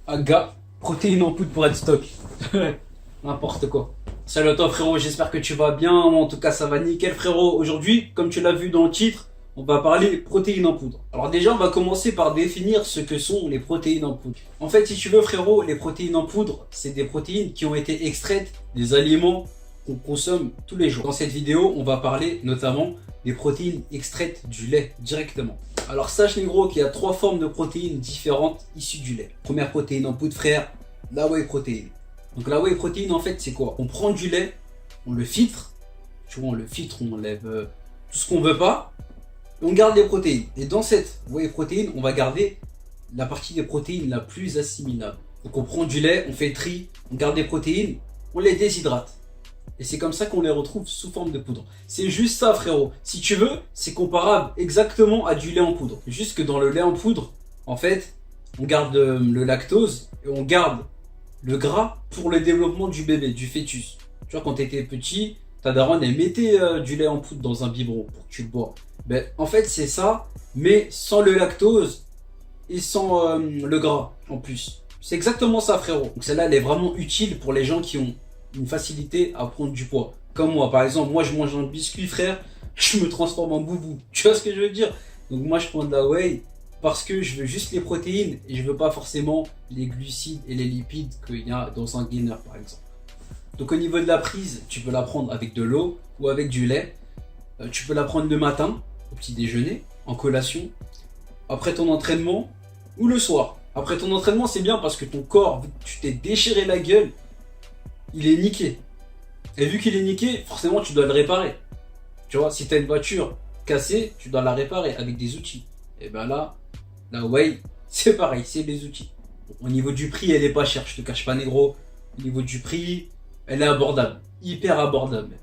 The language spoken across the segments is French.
Aga, protéines en poudre pour être stock. N'importe quoi. Salut à toi frérot, j'espère que tu vas bien. Moi, en tout cas, ça va nickel frérot. Aujourd'hui, comme tu l'as vu dans le titre, on va parler protéines en poudre. Alors déjà, on va commencer par définir ce que sont les protéines en poudre. En fait, si tu veux frérot, les protéines en poudre, c'est des protéines qui ont été extraites des aliments qu'on consomme tous les jours. Dans cette vidéo, on va parler notamment des protéines extraites du lait directement. Alors sache négro qu'il y a 3 formes de protéines différentes issues du lait. Première protéine en poudre frère, la whey protéine. Donc la whey protéine en fait c'est quoi? On prend du lait, on le filtre, tu vois on le filtre, on enlève tout ce qu'on veut pas, et on garde les protéines. Et dans cette whey protéine, on va garder la partie des protéines la plus assimilable. Donc on prend du lait, on fait le tri, on garde les protéines, on les déshydrate. Et c'est comme ça qu'on les retrouve sous forme de poudre. C'est juste ça frérot. Si tu veux, c'est comparable exactement à du lait en poudre. Juste que dans le lait en poudre, en fait, on garde le lactose et on garde le gras pour le développement du bébé, du fœtus. Tu vois, quand tu étais petit, ta daronne, elle mettait du lait en poudre dans un biberon pour que tu le bois. Ben, en fait, c'est ça, mais sans le lactose et sans le gras en plus. C'est exactement ça frérot. Donc celle-là, elle est vraiment utile pour les gens qui ont une facilité à prendre du poids. Comme moi, par exemple, moi je mange un biscuit frère, je me transforme en boubou. Tu vois ce que je veux dire? Donc moi je prends de la whey parce que je veux juste les protéines et je veux pas forcément les glucides et les lipides qu'il y a dans un gainer par exemple. Donc au niveau de la prise, tu peux la prendre avec de l'eau ou avec du lait. Tu peux la prendre le matin, au petit déjeuner, en collation, après ton entraînement ou le soir. Après ton entraînement c'est bien parce que ton corps, vu que tu t'es déchiré la gueule, il est niqué. Et vu qu'il est niqué, forcément tu dois le réparer. Tu vois, si tu as une voiture cassée, tu dois la réparer avec des outils. Et ben là, la whey, c'est pareil, c'est des outils. Au niveau du prix, elle est pas chère, je te cache pas négro. Au niveau du prix, elle est abordable, hyper abordable.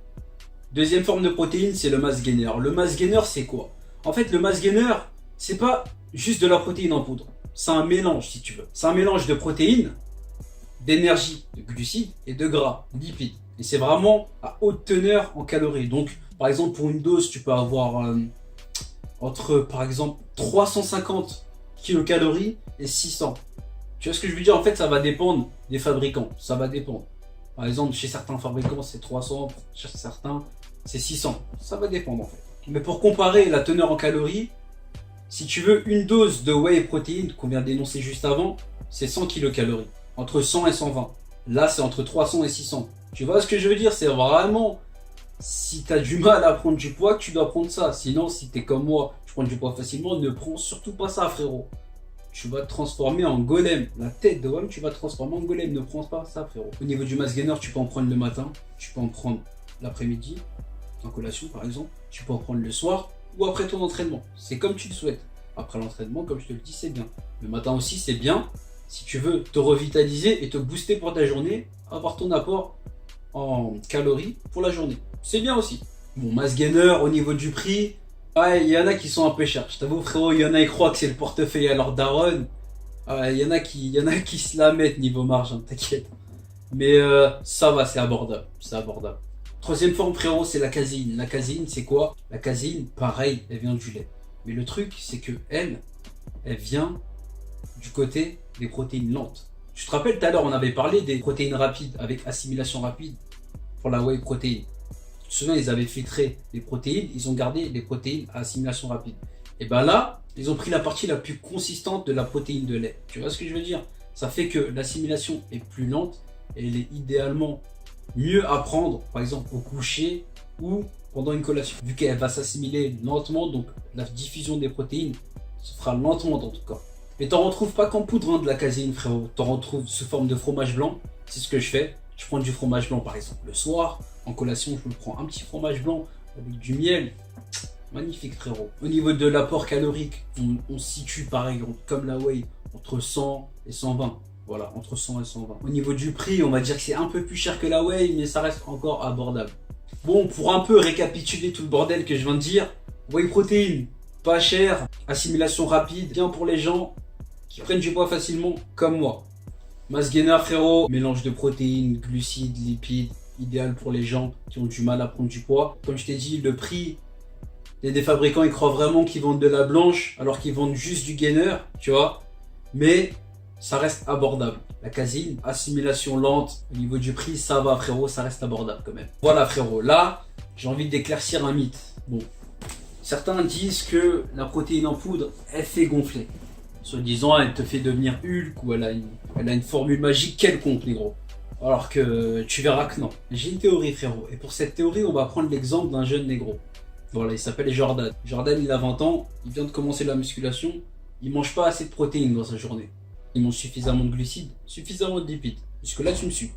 Deuxième forme de protéine, c'est le mass gainer. Le mass gainer, c'est quoi? En fait, le mass gainer, c'est pas juste de la protéine en poudre. C'est un mélange, si tu veux. C'est un mélange de protéines, d'énergie, de glucides et de gras, lipides. Et c'est vraiment à haute teneur en calories. Donc, par exemple, pour une dose, tu peux avoir entre, par exemple, 350 kilocalories et 600. Tu vois ce que je veux dire? En fait, ça va dépendre des fabricants. Ça va dépendre. Par exemple, chez certains fabricants, c'est 300. Chez certains, c'est 600. Ça va dépendre, en fait. Mais pour comparer la teneur en calories, si tu veux une dose de whey protéine qu'on vient d'énoncer juste avant, c'est 100 kilocalories. Entre 100 et 120. Là, c'est entre 300 et 600. Tu vois ce que je veux dire? C'est vraiment, si tu as du mal à prendre du poids, que tu dois prendre ça. Sinon, si tu es comme moi, je prends du poids facilement, ne prends surtout pas ça, frérot. Tu vas te transformer en golem. La tête de homme, tu vas te transformer en golem. Ne prends pas ça, frérot. Au niveau du mass gainer, tu peux en prendre le matin. Tu peux en prendre l'après-midi, en collation, par exemple. Tu peux en prendre le soir ou après ton entraînement. C'est comme tu le souhaites. Après l'entraînement, comme je te le dis, c'est bien. Le matin aussi, c'est bien. Si tu veux te revitaliser et te booster pour ta journée, avoir ton apport en calories pour la journée. C'est bien aussi. Bon, mass gainer au niveau du prix, il y en a qui sont un peu chers. Je t'avoue frérot, il y en a qui croient que c'est le portefeuille à leur daronne. Il y en a qui se la mettent niveau marge, hein, t'inquiète. Mais ça va, c'est abordable. C'est abordable. Troisième forme frérot, c'est la caséine. La caséine, c'est quoi? La caséine, pareil, elle vient du lait. Mais le truc, c'est que elle vient du côté des protéines lentes. Tu te rappelles tout à l'heure, on avait parlé des protéines rapides avec assimilation rapide pour la whey protéine. Tu te souviens, ils avaient filtré les protéines, ils ont gardé les protéines à assimilation rapide. Et ben là, ils ont pris la partie la plus consistante de la protéine de lait. Tu vois ce que je veux dire? Ça fait que l'assimilation est plus lente et elle est idéalement mieux à prendre, par exemple au coucher ou pendant une collation. Vu qu'elle va s'assimiler lentement, donc la diffusion des protéines se fera lentement dans ton corps. Mais t'en retrouves pas qu'en poudre hein, de la caséine frérot, t'en retrouves sous forme de fromage blanc, c'est ce que je fais. Je prends du fromage blanc par exemple le soir, en collation je me prends un petit fromage blanc avec du miel, magnifique frérot. Au niveau de l'apport calorique, on se situe pareil, comme la whey, entre 100 et 120. Voilà, entre 100 et 120. Au niveau du prix, on va dire que c'est un peu plus cher que la whey, mais ça reste encore abordable. Bon, pour un peu récapituler tout le bordel que je viens de dire, whey protéine, pas cher, assimilation rapide, bien pour les gens qui prennent du poids facilement comme moi. Mass gainer frérot, mélange de protéines, glucides, lipides, idéal pour les gens qui ont du mal à prendre du poids. Comme je t'ai dit, le prix, il y a des fabricants ils croient vraiment qu'ils vendent de la blanche alors qu'ils vendent juste du gainer, tu vois. Mais ça reste abordable. La caséine, assimilation lente, au niveau du prix, ça va frérot, ça reste abordable quand même. Voilà frérot, là, j'ai envie d'éclaircir un mythe. Bon, certains disent que la protéine en poudre, elle fait gonfler. Soi-disant, elle te fait devenir Hulk ou elle a une formule magique quelconque, les gros. Alors que tu verras que non. J'ai une théorie frérot, et pour cette théorie, on va prendre l'exemple d'un jeune négro. Voilà, il s'appelle Jordan. Jordan, il a 20 ans, il vient de commencer la musculation, il mange pas assez de protéines dans sa journée. Il mange suffisamment de glucides, suffisamment de lipides. Jusque là, tu me suis.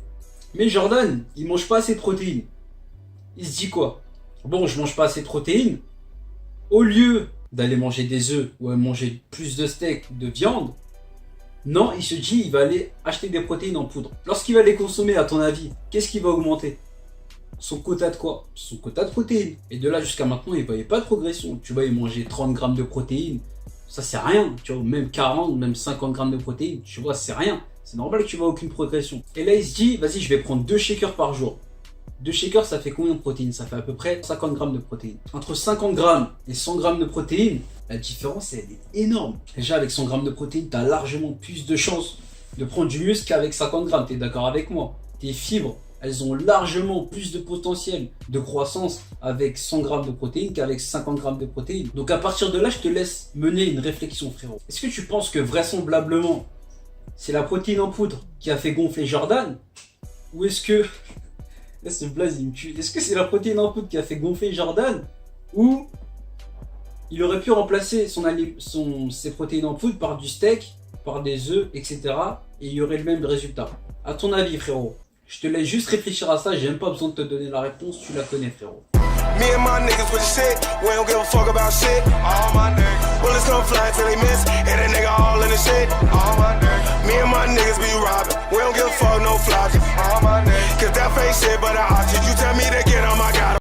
Mais Jordan, il mange pas assez de protéines. Il se dit quoi? Bon, je mange pas assez de protéines. Au lieu d'aller manger des œufs ou à manger plus de steak, de viande, non, il se dit, il va aller acheter des protéines en poudre. Lorsqu'il va les consommer, à ton avis, qu'est-ce qui va augmenter? Son quota de quoi? Son quota de protéines. Et de là jusqu'à maintenant, il ne voyait pas de progression. Tu vois, il mangeait 30 grammes de protéines. Ça, c'est rien. Tu vois, même 40, même 50 grammes de protéines. Tu vois, c'est rien. C'est normal que tu vois aucune progression. Et là, il se dit, vas-y, je vais prendre 2 shakers par jour. 2 shakers, ça fait combien de protéines? Ça fait à peu près 50 grammes de protéines. Entre 50 grammes et 100 grammes de protéines, la différence, elle est énorme. Déjà, avec 100 grammes de protéines, tu as largement plus de chances de prendre du muscle qu'avec 50 grammes. Tu es d'accord avec moi? Tes fibres, elles ont largement plus de potentiel de croissance avec 100 grammes de protéines qu'avec 50 grammes de protéines. Donc à partir de là, je te laisse mener une réflexion, frérot. Est-ce que tu penses que vraisemblablement, c'est la protéine en poudre qui a fait gonfler Jordan? Ou est-ce que... Là, ce blaze, il me tue. Est-ce que c'est la protéine en poudre qui a fait gonfler Jordan? Ou il aurait pu remplacer ses protéines en poudre par du steak, par des œufs, etc. Et il y aurait le même résultat. À ton avis, frérot? Je te laisse juste réfléchir à ça, j'ai même pas besoin de te donner la réponse, tu la connais frérot. Me and my niggas with the shit, we don't give a fuck about shit. All my niggas, bullets come flying till they miss, hit a nigga all in the shit. All my niggas, me and my niggas be robbing, we don't give a fuck no flopping. All my niggas, cause that fake shit but I option, you tell me to get